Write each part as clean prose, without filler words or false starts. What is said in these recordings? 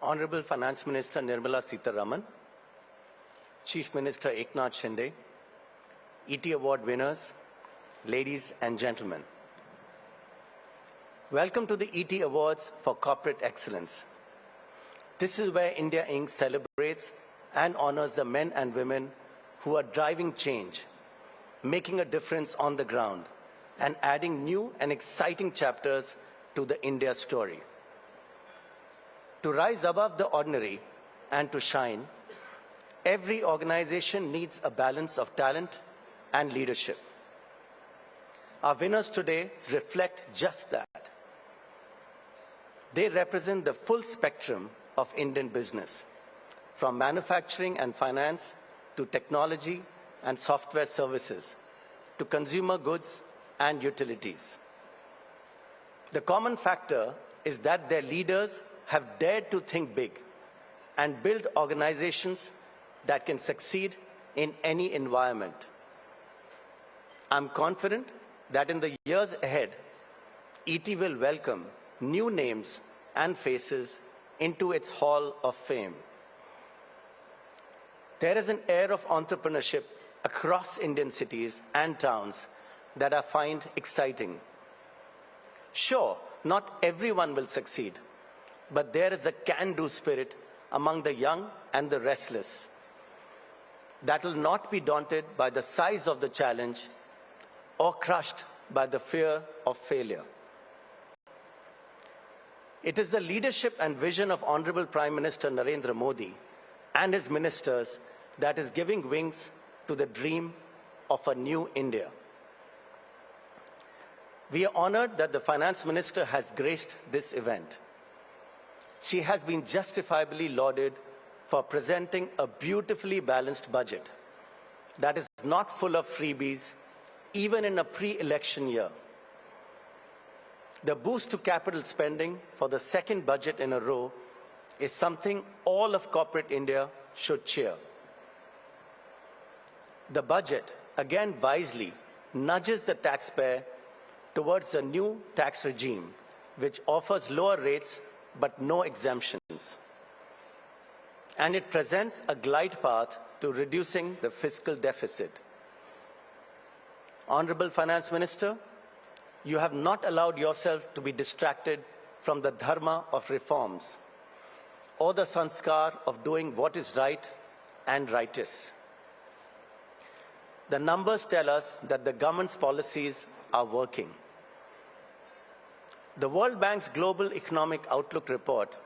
Honorable Finance Minister Nirmala Sitharaman, Chief Minister Eknath Shinde, ET Award winners, ladies and gentlemen. Welcome to the ET Awards for Corporate Excellence. This is where India Inc. celebrates and honors the men and women who are driving change, making a difference on the ground, and adding new and exciting chapters to the India story. To rise above the ordinary and to shine, every organization needs a balance of talent and leadership. Our winners today reflect just that. They represent the full spectrum of Indian business, from manufacturing and finance to technology and software services, to consumer goods and utilities. The common factor is that their leaders have dared to think big and build organizations that can succeed in any environment. I'm confident that in the years ahead, ET will welcome new names and faces into its Hall of Fame. There is an air of entrepreneurship across Indian cities and towns that I find exciting. Sure, not everyone will succeed, but there is a can-do spirit among the young and the restless that will not be daunted by the size of the challenge or crushed by the fear of failure. It is the leadership and vision of Honorable Prime Minister Narendra Modi and his ministers that is giving wings to the dream of a new India. We are honored that the Finance Minister has graced this event. She has been justifiably lauded for presenting a beautifully balanced budget that is not full of freebies, even in a pre-election year. The boost to capital spending for the second budget in a row is something all of corporate India should cheer. The budget, again wisely, nudges the taxpayer towards a new tax regime, which offers lower rates but no exemptions. And it presents a glide path to reducing the fiscal deficit. Honorable Finance Minister, you have not allowed yourself to be distracted from the dharma of reforms or the sanskar of doing what is right and righteous. The numbers tell us that the government's policies are working. The World Bank's Global Economic Outlook report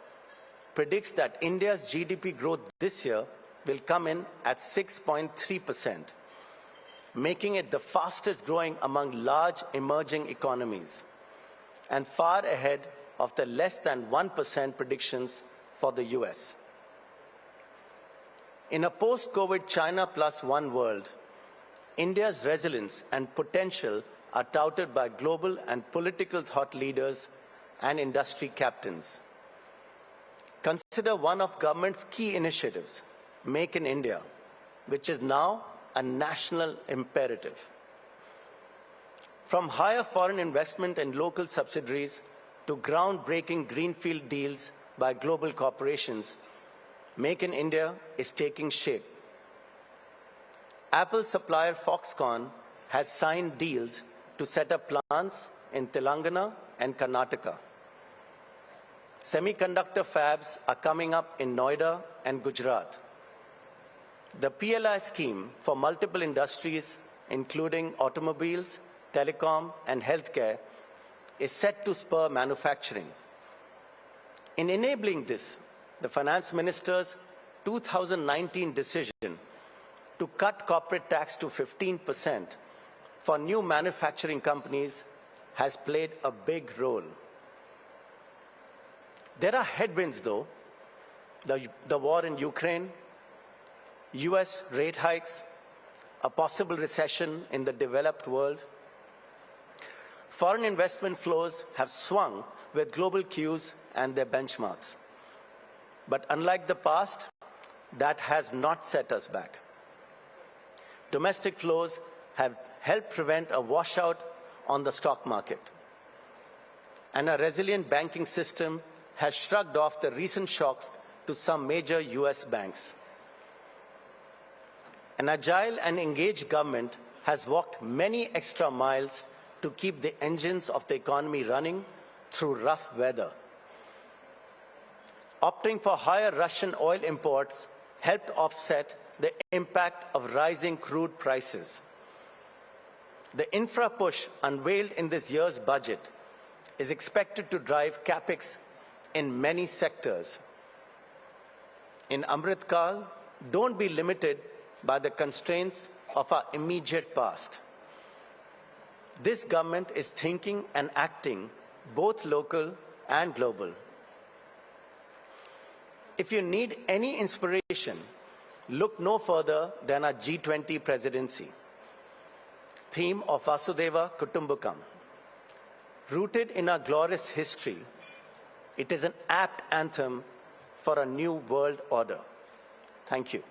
predicts that India's GDP growth this year will come in at 6.3%, making it the fastest growing among large emerging economies and far ahead of the less than 1% predictions for the US. In a post-COVID China plus one world, India's resilience and potential are touted by global and political thought leaders and industry captains. Consider one of government's key initiatives, Make in India, which is now a national imperative. From higher foreign investment in local subsidiaries to groundbreaking greenfield deals by global corporations, Make in India is taking shape. Apple supplier Foxconn has signed deals to set up plants in Telangana and Karnataka. Semiconductor fabs are coming up in Noida and Gujarat. The PLI scheme for multiple industries, including automobiles, telecom, and healthcare, is set to spur manufacturing. In enabling this, the Finance Minister's 2019 decision to cut corporate tax to 15% for new manufacturing companies has played a big role. There are headwinds, though: the war in Ukraine, US rate hikes, a possible recession in the developed world. Foreign investment flows have swung with global cues and their benchmarks. But unlike the past, that has not set us back. Domestic flows have helped prevent a washout on the stock market. And a resilient banking system has shrugged off the recent shocks to some major US banks. An agile and engaged government has walked many extra miles to keep the engines of the economy running through rough weather. Opting for higher Russian oil imports helped offset the impact of rising crude prices. The infra push unveiled in this year's budget is expected to drive capex in many sectors. In Amrit Kal, don't be limited by the constraints of our immediate past. This government is thinking and acting both local and global. If you need any inspiration, look no further than our G20 presidency. Theme of Vasudeva Kutumbakam. Rooted in our glorious history, it is an apt anthem for a new world order. Thank you.